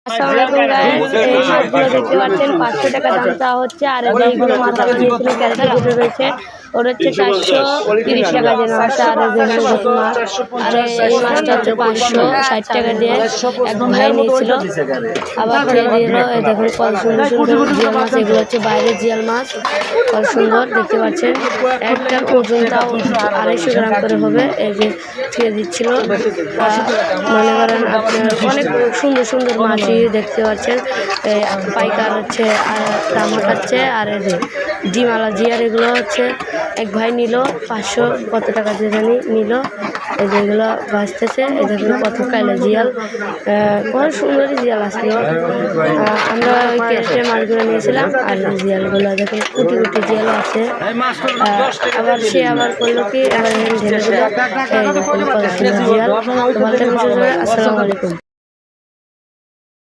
আসসালামু আলাইকুম গাইস, এই সবগুলো দেখতে পাচ্ছেন 500 টাকা দাম চাওয়া হচ্ছে। আর এইগুলো মাথা বানিয়েছিল ক্যারেটে দুটো রয়েছে, ওটা হচ্ছে 430 টাকা দিয়ে মাছ। আর যেখানে নতুন মাছ, আর এই মাছটা হচ্ছে 560 টাকা দিয়ে এক ভাই নিয়েছিল, আবার দিয়ে দিল। এই দেখুন কত সুন্দর সুন্দর জিয়াল মাছ, এগুলো হচ্ছে বাইরের জিয়াল মাছ, কত সুন্দর দেখতে পাচ্ছেন। একটার ওজনটাও 250 গ্রাম করে হবে। এই যে ছুঁয়ে দিচ্ছিল, মনে করেন আপনার অনেক সুন্দর সুন্দর মাছই দেখতে পাচ্ছেন। পাইকার হচ্ছে দাম হাঁটাচ্ছে। আর এই যে ডিমালা জিয়ার এগুলো হচ্ছে এক ভাই নিল 500 কত টাকা দিয়ে জানি নিল। এই যেগুলো বাঁচতেছে, এই দেখুন কত কাইলা জিয়াল, কত সুন্দরই জিয়াল আসলো। আমরা ওই কেস্টে মাছগুলো নিয়েছিলাম। আর জিয়ালগুলো দেখুন কুটি কুটি জিয়াল আছে। আবার সে আবার করলো কি, এবার ঢেলে দিল। এই দেখুন কত সুন্দর জিয়াল। আসসালামু আলাইকুম।